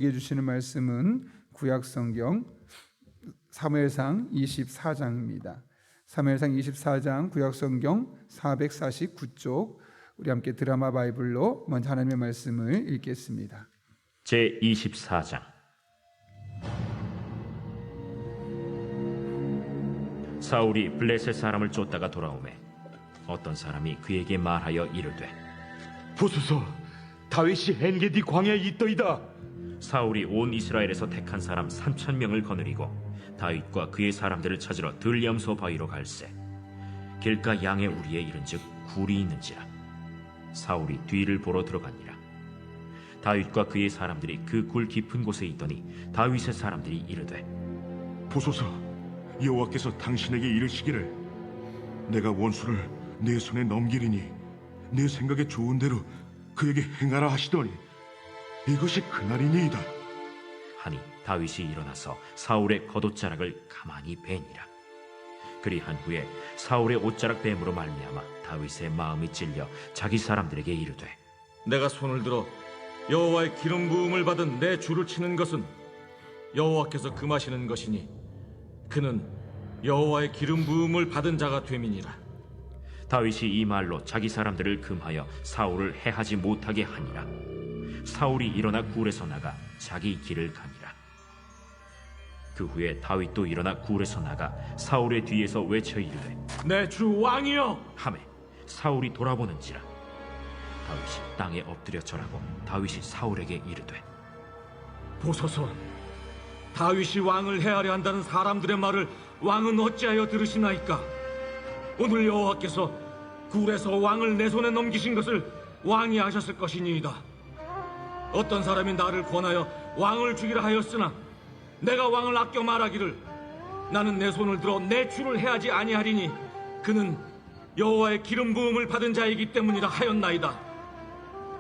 주시는 말씀은 구약성경 사무엘상 24장입니다. 사무엘상 24장 구약성경 449쪽, 우리 함께 드라마 바이블로 먼저 하나님의 말씀을 읽겠습니다. 제24장. 사울이 블레셋 사람을 쫓다가 돌아오매 어떤 사람이 그에게 말하여 이르되, 보소서, 다윗이 엔게디 광야에 있더이다. 사울이 온 이스라엘에서 택한 사람 3,000명을 거느리고 다윗과 그의 사람들을 찾으러 들염소 바위로 갈새 길가 양의 우리에 이른즉 굴이 있는지라. 사울이 뒤를 보러 들어가니라. 다윗과 그의 사람들이 그 굴 깊은 곳에 있더니 다윗의 사람들이 이르되, 보소서, 여호와께서 당신에게 이르시기를 내가 원수를 내 손에 넘기리니 내 생각에 좋은 대로 그에게 행하라 하시더니 이것이 그날이니이다 하니 다윗이 일어나서 사울의 겉옷자락을 가만히 베니라. 그리한 후에 사울의 옷자락 뱀으로 말미암아 다윗의 마음이 찔려 자기 사람들에게 이르되, 내가 손을 들어 여호와의 기름 부음을 받은 내 주를 치는 것은 여호와께서 금하시는 것이니 그는 여호와의 기름 부음을 받은 자가 됨이니라. 다윗이 이 말로 자기 사람들을 금하여 사울을 해하지 못하게 하니라. 사울이 일어나 굴에서 나가 자기 길을 가니라. 그 후에 다윗도 일어나 굴에서 나가 사울의 뒤에서 외쳐 이르되, 내 주 왕이여 하매 사울이 돌아보는지라. 다윗이 땅에 엎드려 절하고 다윗이 사울에게 이르되, 보소서, 다윗이 왕을 해하려 한다는 사람들의 말을 왕은 어찌하여 들으시나이까? 오늘 여호와께서 굴에서 왕을 내 손에 넘기신 것을 왕이 아셨을 것이니이다. 어떤 사람이 나를 권하여 왕을 죽이라 하였으나 내가 왕을 아껴 말하기를 나는 내 손을 들어 내 주를 해하지 아니하리니 그는 여호와의 기름 부음을 받은 자이기 때문이라 하였나이다.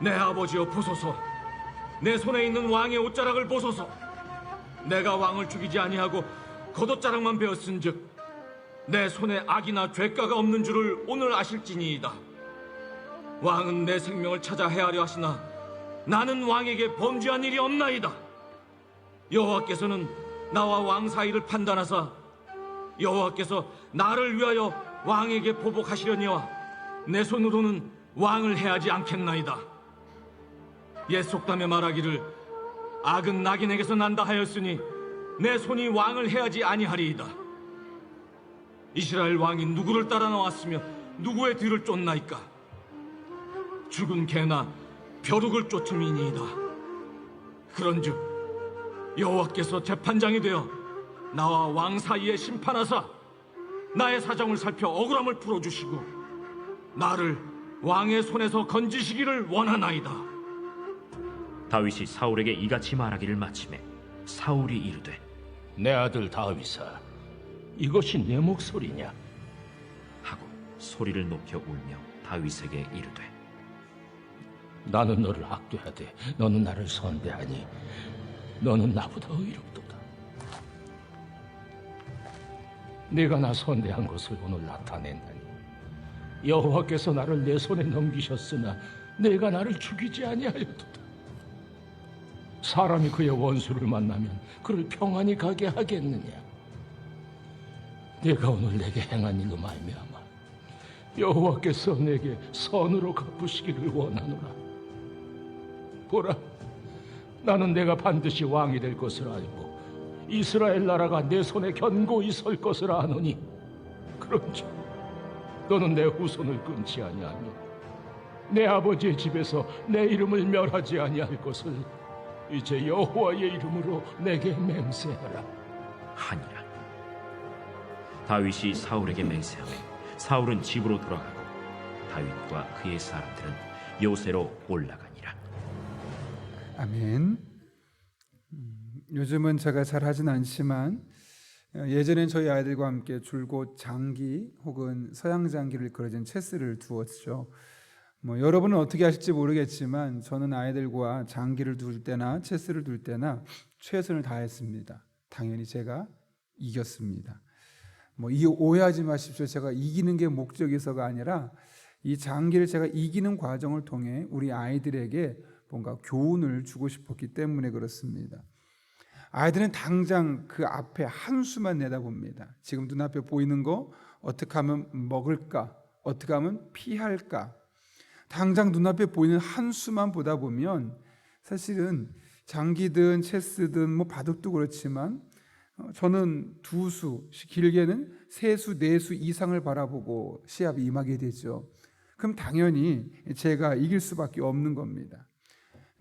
내 아버지여 보소서, 내 손에 있는 왕의 옷자락을 보소서. 내가 왕을 죽이지 아니하고 겉옷자락만 베었은즉 내 손에 악이나 죄가가 없는 줄을 오늘 아실지니이다. 왕은 내 생명을 찾아 해하려 하시나 나는 왕에게 범죄한 일이 없나이다. 여호와께서는 나와 왕 사이를 판단하사 여호와께서 나를 위하여 왕에게 보복하시려니와 내 손으로는 왕을 해하지 않겠나이다. 옛 속담에 말하기를 악은 낙인에게서 난다 하였으니 내 손이 왕을 해하지 아니하리이다. 이스라엘 왕이 누구를 따라 나왔으며 누구의 뒤를 쫓나이까? 죽은 개나 벼룩을 쫓음이니이다. 그런즉 여호와께서 재판장이 되어 나와 왕 사이에 심판하사 나의 사정을 살펴 억울함을 풀어주시고 나를 왕의 손에서 건지시기를 원하나이다. 다윗이 사울에게 이같이 말하기를 마치매 사울이 이르되, 내 아들 다윗아, 이것이 내 목소리냐? 하고 소리를 높여 울며 다윗에게 이르되, 나는 너를 학대하되 너는 나를 선대하니 너는 나보다 의롭도다. 네가 나 선대한 것을 오늘 나타낸다니 여호와께서 나를 내 손에 넘기셨으나 내가 나를 죽이지 아니하였도다. 사람이 그의 원수를 만나면 그를 평안히 가게 하겠느냐? 네가 오늘 내게 행한 일로 말미암아 여호와께서 내게 선으로 갚으시기를 원하노라. 보라, 나는 내가 반드시 왕이 될 것을 알고 이스라엘 나라가 내 손에 견고히 설 것을 아노니 그런즉 너는 내 후손을 끊지 아니하며 내 아버지의 집에서 내 이름을 멸하지 아니할 것을 이제 여호와의 이름으로 내게 맹세하라 하니라. 다윗이 사울에게 맹세하매 사울은 집으로 돌아가고 다윗과 그의 사람들은 요새로 올라가니라. 아멘. 요즘은 제가 잘 하진 않지만 예전엔 저희 아이들과 함께 줄곧 장기 혹은 서양 장기를 그려진 체스를 두었죠. 여러분은 어떻게 하실지 모르겠지만 저는 아이들과 장기를 둘 때나 체스를 둘 때나 최선을 다했습니다. 당연히 제가 이겼습니다. 이 오해하지 마십시오. 제가 이기는 게 목적이서가 아니라 이 장기를 제가 이기는 과정을 통해 우리 아이들에게 뭔가 교훈을 주고 싶었기 때문에 그렇습니다. 아이들은 당장 그 앞에 한 수만 내다봅니다. 지금 눈앞에 보이는 거 어떻게 하면 먹을까? 어떻게 하면 피할까? 당장 눈앞에 보이는 한 수만 보다 보면 사실은 장기든 체스든 뭐 바둑도 그렇지만 저는 두 수, 길게는 세 수, 네 수 이상을 바라보고 시합에 임하게 되죠. 그럼 당연히 제가 이길 수밖에 없는 겁니다.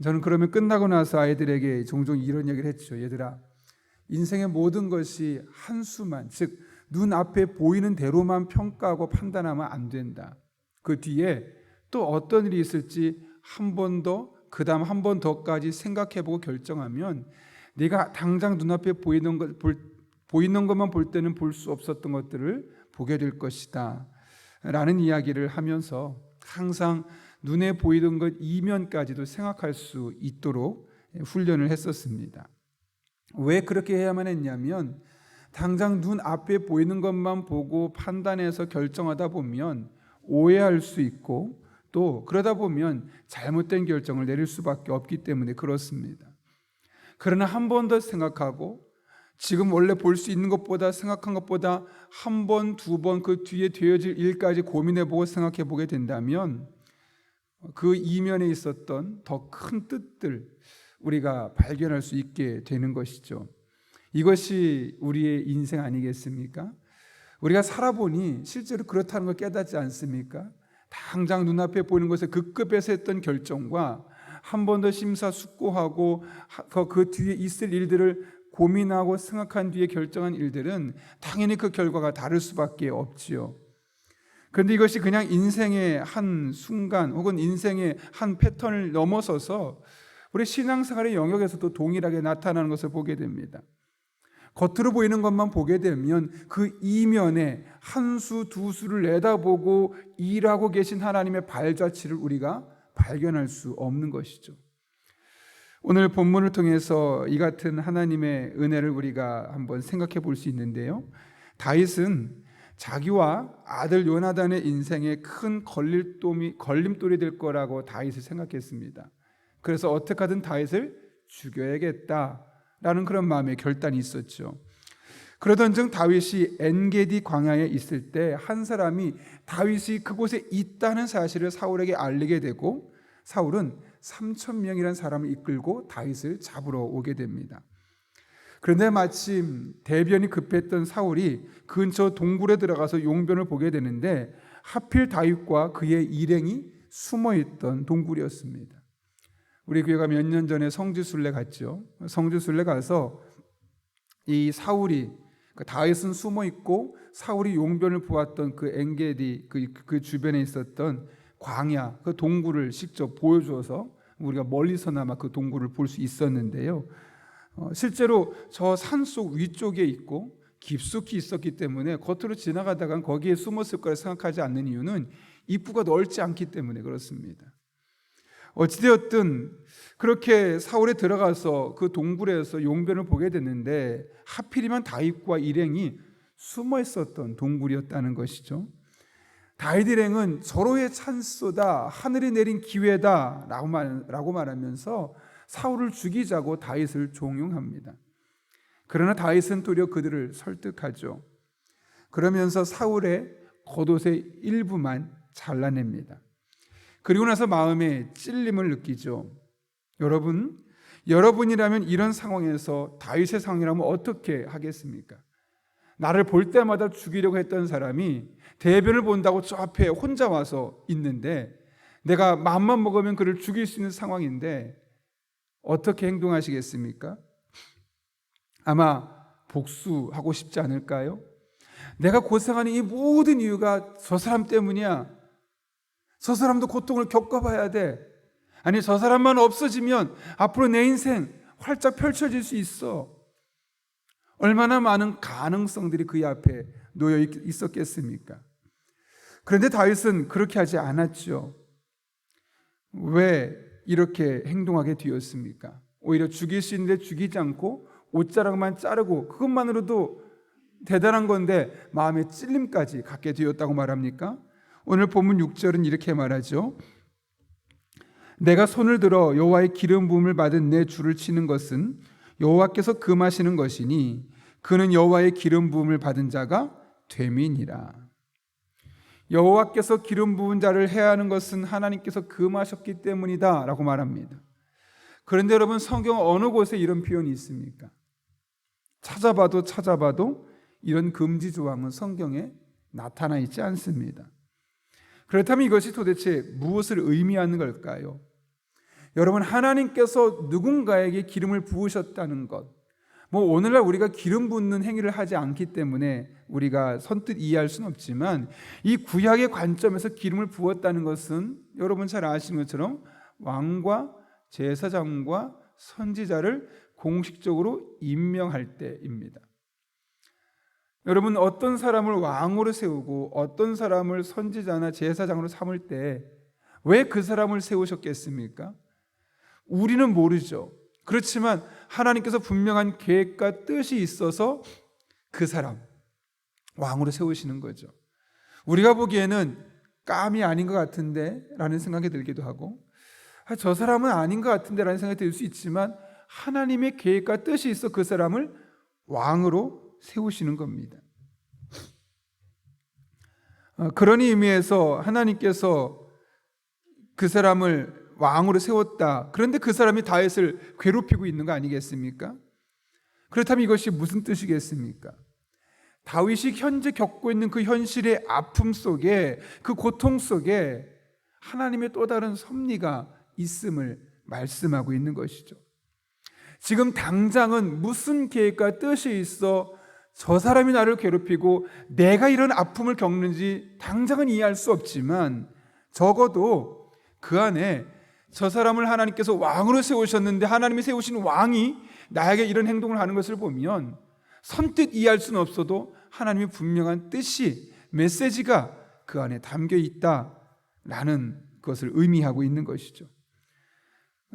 저는 그러면 끝나고 나서 아이들에게 종종 이런 얘기를 했죠. 얘들아, 인생의 모든 것이 한 수만, 즉 눈앞에 보이는 대로만 평가하고 판단하면 안 된다. 그 뒤에 또 어떤 일이 있을지 한 번 더, 그 다음 한 번 더까지 생각해보고 결정하면 네가 당장 눈앞에 보이는 것만 볼 때는 볼 수 없었던 것들을 보게 될 것이다 라는 이야기를 하면서 항상 눈에 보이던 것 이면까지도 생각할 수 있도록 훈련을 했었습니다. 왜 그렇게 해야만 했냐면 당장 눈앞에 보이는 것만 보고 판단해서 결정하다 보면 오해할 수 있고 또 그러다 보면 잘못된 결정을 내릴 수밖에 없기 때문에 그렇습니다. 그러나 한 번 더 생각하고 지금 원래 볼 수 있는 것보다 생각한 것보다 한 번, 두 번 그 뒤에 되어질 일까지 고민해보고 생각해보게 된다면 그 이면에 있었던 더 큰 뜻들 우리가 발견할 수 있게 되는 것이죠. 이것이 우리의 인생 아니겠습니까? 우리가 살아보니 실제로 그렇다는 걸 깨닫지 않습니까? 당장 눈앞에 보이는 것에 급급해서 했던 결정과 한 번 더 심사숙고하고 그 뒤에 있을 일들을 고민하고 생각한 뒤에 결정한 일들은 당연히 그 결과가 다를 수밖에 없지요. 그런데 이것이 그냥 인생의 한 순간 혹은 인생의 한 패턴을 넘어서서 우리 신앙생활의 영역에서도 동일하게 나타나는 것을 보게 됩니다. 겉으로 보이는 것만 보게 되면 그 이면에 한 수, 두 수를 내다보고 일하고 계신 하나님의 발자취를 우리가 발견할 수 없는 것이죠. 오늘 본문을 통해서 이 같은 하나님의 은혜를 우리가 한번 생각해 볼 수 있는데요. 다윗은 자기와 아들 요나단의 인생에 큰 걸림돌이 될 거라고 다윗을 생각했습니다. 그래서 어떻게 하든 다윗을 죽여야겠다라는 그런 마음의 결단이 있었죠. 그러던 중 다윗이 엔게디 광야에 있을 때 한 사람이 다윗이 그곳에 있다는 사실을 사울에게 알리게 되고 사울은 3,000명이라는 사람을 이끌고 다윗을 잡으러 오게 됩니다. 그런데 마침 대변이 급했던 사울이 근처 동굴에 들어가서 용변을 보게 되는데 하필 다윗과 그의 일행이 숨어있던 동굴이었습니다. 우리 교회가 몇 년 전에 성지순례 갔죠. 성지순례 가서 이 사울이 다윗은 숨어 있고 사울이 용변을 보았던 그 엔게디 그 주변에 있었던 광야 그 동굴을 직접 보여주어서 우리가 멀리서나마 그 동굴을 볼 수 있었는데요. 실제로 저 산속 위쪽에 있고 깊숙이 있었기 때문에 겉으로 지나가다가 거기에 숨었을 거라 생각하지 않는 이유는 입구가 넓지 않기 때문에 그렇습니다. 어찌되었든 그렇게 사울에 들어가서 그 동굴에서 용변을 보게 됐는데 하필이면 다윗과 일행이 숨어 있었던 동굴이었다는 것이죠. 다윗 일행은 서로의 찬스다, 하늘이 내린 기회다 라고 말하면서 사울을 죽이자고 다윗을 종용합니다. 그러나 다윗은 도리어 그들을 설득하죠. 그러면서 사울의 겉옷의 일부만 잘라냅니다. 그리고 나서 마음에 찔림을 느끼죠. 여러분이라면 이런 상황에서 다윗의 상황이라면 어떻게 하겠습니까? 나를 볼 때마다 죽이려고 했던 사람이 대변을 본다고 저 앞에 혼자 와서 있는데 내가 마음만 먹으면 그를 죽일 수 있는 상황인데 어떻게 행동하시겠습니까? 아마 복수하고 싶지 않을까요? 내가 고생하는 이 모든 이유가 저 사람 때문이야. 저 사람도 고통을 겪어봐야 돼. 아니 저 사람만 없어지면 앞으로 내 인생 활짝 펼쳐질 수 있어. 얼마나 많은 가능성들이 그의 앞에 놓여 있었겠습니까? 그런데 다윗은 그렇게 하지 않았죠. 왜 이렇게 행동하게 되었습니까? 오히려 죽일 수 있는데 죽이지 않고 옷자락만 자르고 그것만으로도 대단한 건데 마음의 찔림까지 갖게 되었다고 말합니까? 오늘 본문 6절은 이렇게 말하죠. 내가 손을 들어 여호와의 기름 부음을 받은 내 줄을 치는 것은 여호와께서 금하시는 것이니 그는 여호와의 기름 부음을 받은 자가 됨이니라. 여호와께서 기름 부은 자를 해야 하는 것은 하나님께서 금하셨기 때문이다 라고 말합니다. 그런데 여러분, 성경 어느 곳에 이런 표현이 있습니까? 찾아봐도 이런 금지 조항은 성경에 나타나 있지 않습니다. 그렇다면 이것이 도대체 무엇을 의미하는 걸까요? 여러분, 하나님께서 누군가에게 기름을 부으셨다는 것, 오늘날 우리가 기름 붓는 행위를 하지 않기 때문에 우리가 선뜻 이해할 수는 없지만, 이 구약의 관점에서 기름을 부었다는 것은 여러분 잘 아시는 것처럼 왕과 제사장과 선지자를 공식적으로 임명할 때입니다. 여러분, 어떤 사람을 왕으로 세우고 어떤 사람을 선지자나 제사장으로 삼을 때 왜 그 사람을 세우셨겠습니까? 우리는 모르죠. 그렇지만 하나님께서 분명한 계획과 뜻이 있어서 그 사람 왕으로 세우시는 거죠. 우리가 보기에는 깜이 아닌 것 같은데 라는 생각이 들기도 하고, 저 사람은 아닌 것 같은데 라는 생각이 들 수 있지만, 하나님의 계획과 뜻이 있어 그 사람을 왕으로 세우시는 겁니다. 그런 의미에서 하나님께서 그 사람을 왕으로 세웠다. 그런데 그 사람이 다윗을 괴롭히고 있는 거 아니겠습니까? 그렇다면 이것이 무슨 뜻이겠습니까? 다윗이 현재 겪고 있는 그 현실의 아픔 속에, 그 고통 속에 하나님의 또 다른 섭리가 있음을 말씀하고 있는 것이죠. 지금 당장은 무슨 계획과 뜻이 있어 저 사람이 나를 괴롭히고 내가 이런 아픔을 겪는지 당장은 이해할 수 없지만, 적어도 그 안에 저 사람을 하나님께서 왕으로 세우셨는데 하나님이 세우신 왕이 나에게 이런 행동을 하는 것을 보면 선뜻 이해할 수는 없어도 하나님의 분명한 뜻이, 메시지가 그 안에 담겨 있다라는 것을 의미하고 있는 것이죠.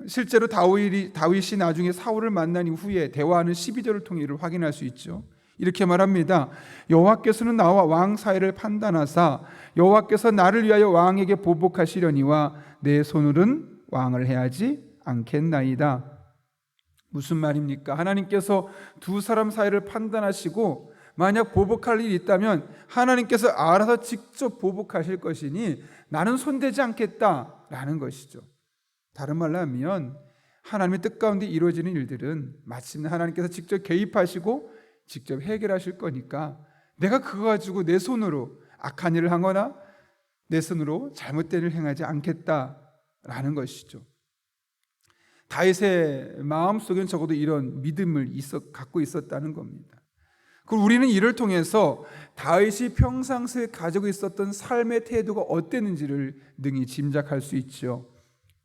실제로 다윗이 나중에 사울을 만난 이후에 대화하는 12절을 통해 이를 확인할 수 있죠. 이렇게 말합니다. 여호와께서는 나와 왕 사이를 판단하사 여호와께서 나를 위하여 왕에게 보복하시려니와 내 손으로는 왕을 해하지 않겠나이다. 무슨 말입니까? 하나님께서 두 사람 사이를 판단하시고 만약 보복할 일이 있다면 하나님께서 알아서 직접 보복하실 것이니 나는 손대지 않겠다라는 것이죠. 다른 말로 하면 하나님의 뜻 가운데 이루어지는 일들은 마침내 하나님께서 직접 개입하시고 직접 해결하실 거니까 내가 그거 가지고 내 손으로 악한 일을 하거나 내 손으로 잘못된 일을 행하지 않겠다라는 것이죠. 다윗의 마음속에는 적어도 이런 믿음을 갖고 있었다는 겁니다. 그리고 우리는 이를 통해서 다윗이 평상시에 가지고 있었던 삶의 태도가 어땠는지를 능히 짐작할 수 있죠.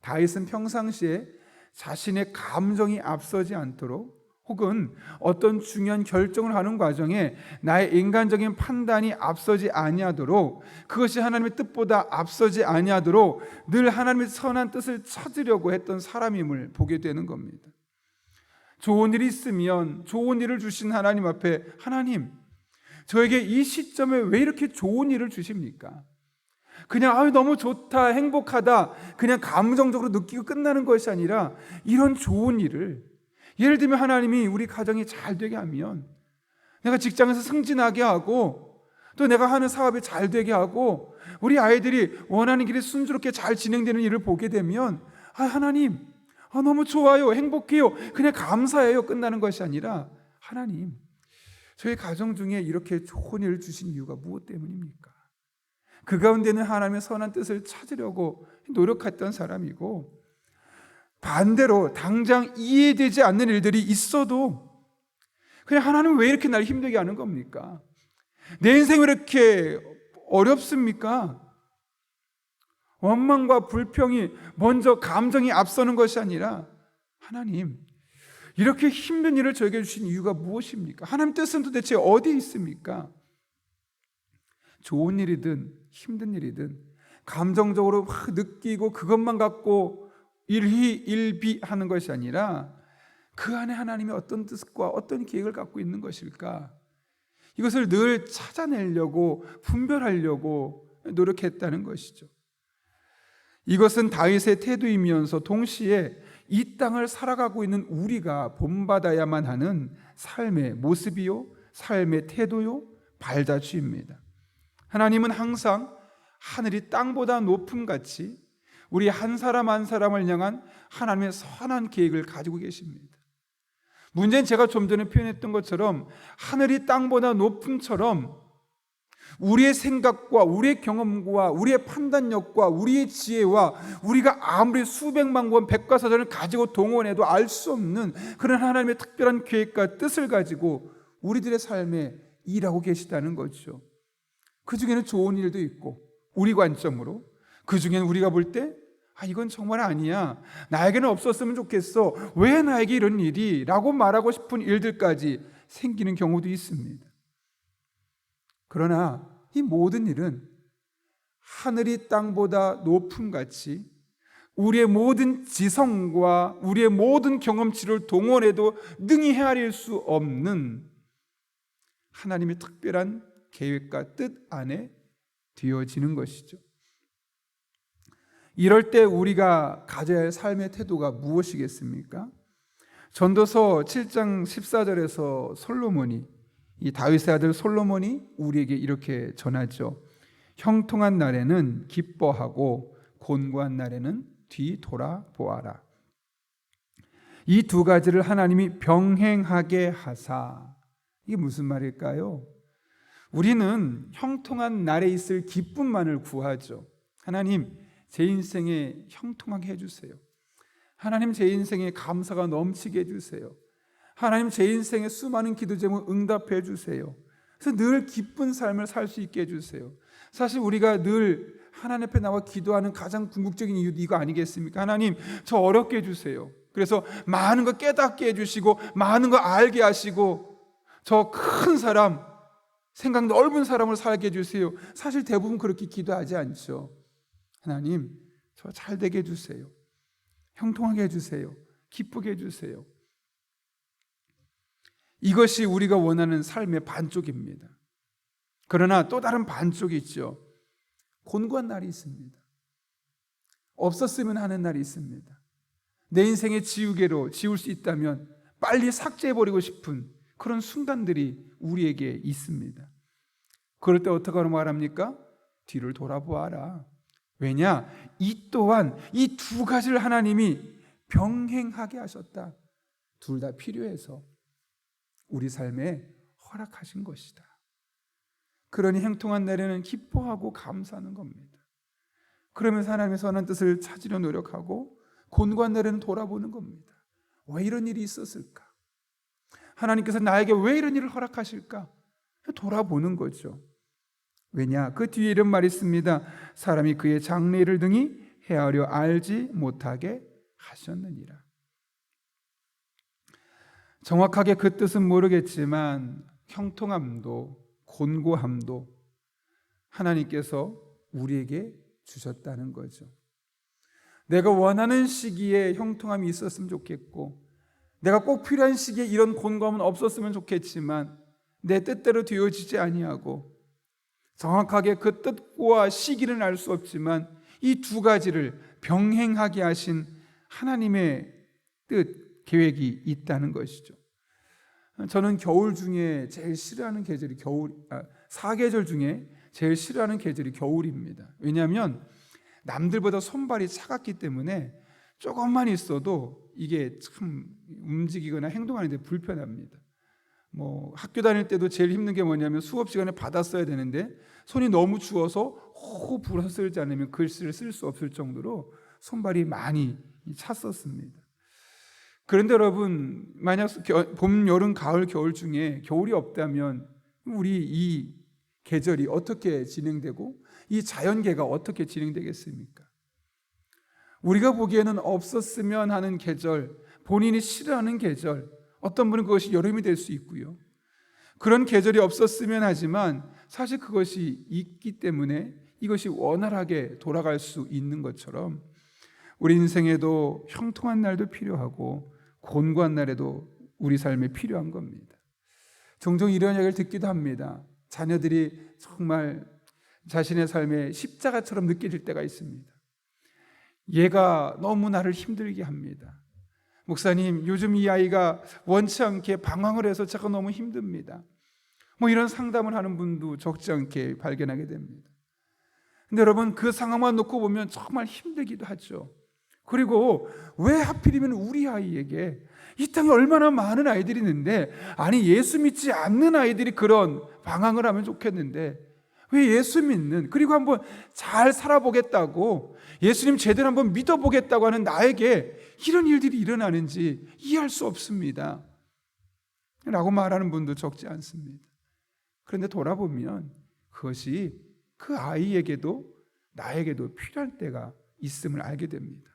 다윗은 평상시에 자신의 감정이 앞서지 않도록, 혹은 어떤 중요한 결정을 하는 과정에 나의 인간적인 판단이 앞서지 아니하도록, 그것이 하나님의 뜻보다 앞서지 아니하도록 늘 하나님의 선한 뜻을 찾으려고 했던 사람임을 보게 되는 겁니다. 좋은 일이 있으면 좋은 일을 주신 하나님 앞에, 하나님, 저에게 이 시점에 왜 이렇게 좋은 일을 주십니까? 그냥 너무 좋다, 행복하다, 그냥 감정적으로 느끼고 끝나는 것이 아니라 이런 좋은 일을, 예를 들면 하나님이 우리 가정이 잘 되게 하면, 내가 직장에서 승진하게 하고, 또 내가 하는 사업이 잘 되게 하고, 우리 아이들이 원하는 길이 순조롭게 잘 진행되는 일을 보게 되면, 하나님, 너무 좋아요, 행복해요, 그냥 감사해요, 끝나는 것이 아니라, 하나님, 저희 가정 중에 이렇게 좋은 일을 주신 이유가 무엇 때문입니까? 그 가운데는 하나님의 선한 뜻을 찾으려고 노력했던 사람이고, 반대로 당장 이해되지 않는 일들이 있어도 그냥 하나님 왜 이렇게 날 힘들게 하는 겁니까? 내 인생이 왜 이렇게 어렵습니까? 원망과 불평이 먼저 감정이 앞서는 것이 아니라, 하나님, 이렇게 힘든 일을 저에게 주신 이유가 무엇입니까? 하나님 뜻은 도대체 어디에 있습니까? 좋은 일이든 힘든 일이든 감정적으로 막 느끼고 그것만 갖고 일희일비하는 것이 아니라 그 안에 하나님이 어떤 뜻과 어떤 계획을 갖고 있는 것일까? 이것을 늘 찾아내려고, 분별하려고 노력했다는 것이죠. 이것은 다윗의 태도이면서 동시에 이 땅을 살아가고 있는 우리가 본받아야만 하는 삶의 모습이요, 삶의 태도요, 발자취입니다. 하나님은 항상 하늘이 땅보다 높음같이 우리 한 사람 한 사람을 향한 하나님의 선한 계획을 가지고 계십니다. 문제는 제가 좀 전에 표현했던 것처럼 하늘이 땅보다 높음처럼 우리의 생각과 우리의 경험과 우리의 판단력과 우리의 지혜와 우리가 아무리 수백만 권 백과사전을 가지고 동원해도 알 수 없는 그런 하나님의 특별한 계획과 뜻을 가지고 우리들의 삶에 일하고 계시다는 거죠. 그 중에는 좋은 일도 있고 우리 관점으로, 그 중에는 우리가 볼 때 이건 정말 아니야, 나에게는 없었으면 좋겠어, 왜 나에게 이런 일이? 라고 말하고 싶은 일들까지 생기는 경우도 있습니다. 그러나 이 모든 일은 하늘이 땅보다 높음같이 우리의 모든 지성과 우리의 모든 경험치를 동원해도 능히 헤아릴 수 없는 하나님의 특별한 계획과 뜻 안에 되어지는 것이죠. 이럴 때 우리가 가져야 할 삶의 태도가 무엇이겠습니까? 전도서 7장 14절에서 솔로몬이, 이 다윗의 아들 솔로몬이 우리에게 이렇게 전하죠. 형통한 날에는 기뻐하고 곤고한 날에는 뒤돌아보아라. 이 두 가지를 하나님이 병행하게 하사. 이게 무슨 말일까요? 우리는 형통한 날에 있을 기쁨만을 구하죠. 하나님, 제 인생에 형통하게 해주세요. 하나님, 제 인생에 감사가 넘치게 해주세요. 하나님, 제 인생에 수많은 기도 제목 응답해 주세요. 그래서 늘 기쁜 삶을 살 수 있게 해주세요. 사실 우리가 늘 하나님 앞에 나와 기도하는 가장 궁극적인 이유도 이거 아니겠습니까? 하나님, 저 어렵게 해주세요. 그래서 많은 거 깨닫게 해주시고 많은 거 알게 하시고 저 큰 사람, 생각 넓은 사람을 살게 해주세요. 사실 대부분 그렇게 기도하지 않죠. 하나님, 저 잘 되게 해주세요. 형통하게 해주세요. 기쁘게 해주세요. 이것이 우리가 원하는 삶의 반쪽입니다. 그러나 또 다른 반쪽이 있죠. 곤고한 날이 있습니다. 없었으면 하는 날이 있습니다. 내 인생의 지우개로 지울 수 있다면 빨리 삭제해버리고 싶은 그런 순간들이 우리에게 있습니다. 그럴 때 어떻게 말합니까? 뒤를 돌아보아라. 왜냐? 이 또한 이 두 가지를 하나님이 병행하게 하셨다. 둘 다 필요해서 우리 삶에 허락하신 것이다. 그러니 형통한 날에는 기뻐하고 감사하는 겁니다. 그러면서 하나님의 선한 뜻을 찾으려 노력하고 곤고한 날에는 돌아보는 겁니다. 왜 이런 일이 있었을까? 하나님께서 나에게 왜 이런 일을 허락하실까? 돌아보는 거죠. 왜냐? 그 뒤에 이런 말이 있습니다. 사람이 그의 장래를 등이 헤아려 알지 못하게 하셨느니라. 정확하게 그 뜻은 모르겠지만 형통함도 곤고함도 하나님께서 우리에게 주셨다는 거죠. 내가 원하는 시기에 형통함이 있었으면 좋겠고 내가 꼭 필요한 시기에 이런 곤고함은 없었으면 좋겠지만 내 뜻대로 되어지지 아니하고 정확하게 그 뜻과 시기는 알 수 없지만 이 두 가지를 병행하게 하신 하나님의 뜻, 계획이 있다는 것이죠. 저는 겨울 중에 제일 싫어하는 계절이 사계절 중에 제일 싫어하는 계절이 겨울입니다. 왜냐하면 남들보다 손발이 차갑기 때문에 조금만 있어도 이게 참 움직이거나 행동하는 데 불편합니다. 학교 다닐 때도 제일 힘든 게 뭐냐면 수업 시간에 받아 써야 되는데 손이 너무 추워서 호흡 불어 쓰지 않으면 글씨를 쓸 수 없을 정도로 손발이 많이 찼었습니다. 그런데 여러분, 만약 봄, 여름, 가을, 겨울 중에 겨울이 없다면 우리 이 계절이 어떻게 진행되고 이 자연계가 어떻게 진행되겠습니까? 우리가 보기에는 없었으면 하는 계절, 본인이 싫어하는 계절, 어떤 분은 그것이 여름이 될 수 있고요. 그런 계절이 없었으면 하지만 사실 그것이 있기 때문에 이것이 원활하게 돌아갈 수 있는 것처럼 우리 인생에도 형통한 날도 필요하고 곤고한 날에도 우리 삶에 필요한 겁니다. 종종 이런 이야기를 듣기도 합니다. 자녀들이 정말 자신의 삶에 십자가처럼 느껴질 때가 있습니다. 얘가 너무 나를 힘들게 합니다. 목사님, 요즘 이 아이가 원치 않게 방황을 해서 제가 너무 힘듭니다. 뭐 이런 상담을 하는 분도 적지 않게 발견하게 됩니다. 근데 여러분, 그 상황만 놓고 보면 정말 힘들기도 하죠. 그리고 왜 하필이면 우리 아이에게, 이 땅에 얼마나 많은 아이들이 있는데, 아니 예수 믿지 않는 아이들이 그런 방황을 하면 좋겠는데 왜 예수 믿는, 그리고 한번 잘 살아보겠다고, 예수님 제대로 한번 믿어보겠다고 하는 나에게 이런 일들이 일어나는지 이해할 수 없습니다 라고 말하는 분도 적지 않습니다. 그런데 돌아보면 그것이 그 아이에게도 나에게도 필요할 때가 있음을 알게 됩니다.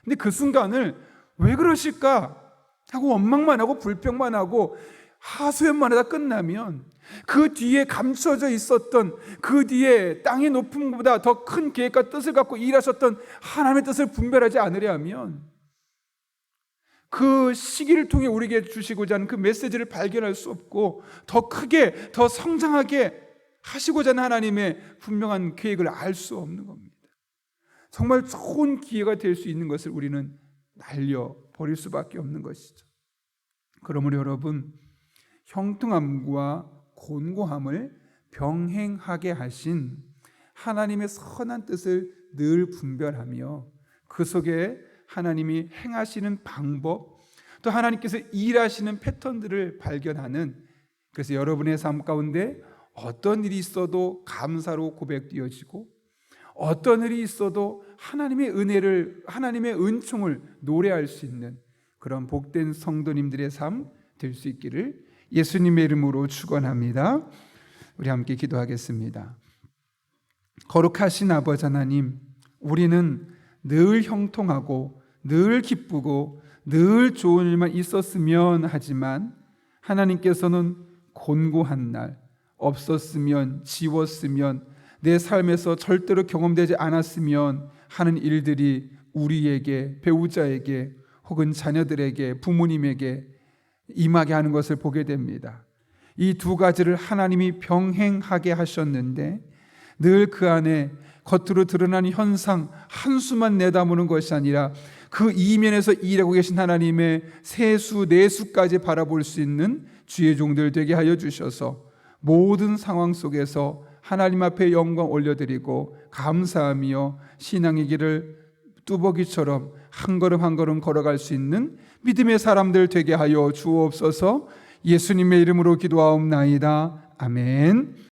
근데 그 순간을 왜 그러실까 하고 원망만 하고 불평만 하고 하소연만 하다 끝나면, 그 뒤에 감춰져 있었던, 그 뒤에 땅의 높음보다 더 큰 계획과 뜻을 갖고 일하셨던 하나님의 뜻을 분별하지 않으려 하면, 그 시기를 통해 우리에게 주시고자 하는 그 메시지를 발견할 수 없고, 더 크게 더 성장하게 하시고자 하는 하나님의 분명한 계획을 알 수 없는 겁니다. 정말 좋은 기회가 될 수 있는 것을 우리는 날려버릴 수밖에 없는 것이죠. 그러므로 여러분, 형통함과 곤고함을 병행하게 하신 하나님의 선한 뜻을 늘 분별하며, 그 속에 하나님이 행하시는 방법, 또 하나님께서 일하시는 패턴들을 발견하는, 그래서 여러분의 삶 가운데 어떤 일이 있어도 감사로 고백되어지고, 어떤 일이 있어도 하나님의 은혜를, 하나님의 은총을 노래할 수 있는 그런 복된 성도님들의 삶 될 수 있기를 예수님의 이름으로 축원합니다. 우리 함께 기도하겠습니다. 거룩하신 아버지 하나님, 우리는 늘 형통하고 늘 기쁘고 늘 좋은 일만 있었으면 하지만, 하나님께서는 곤고한 날, 없었으면, 지웠으면, 내 삶에서 절대로 경험되지 않았으면 하는 일들이 우리에게, 배우자에게 혹은 자녀들에게, 부모님에게 임하게 하는 것을 보게 됩니다. 이 두 가지를 하나님이 병행하게 하셨는데, 늘 그 안에 겉으로 드러나는 현상 한 수만 내다보는 것이 아니라 그 이면에서 일하고 계신 하나님의 세수 내수까지 바라볼 수 있는 주의 종들 되게 하여 주셔서, 모든 상황 속에서 하나님 앞에 영광 올려드리고 감사하며 신앙의 길을 뚜벅이처럼 한 걸음 한 걸음 걸어갈 수 있는 믿음의 사람들 되게 하여 주옵소서. 예수님의 이름으로 기도하옵나이다. 아멘.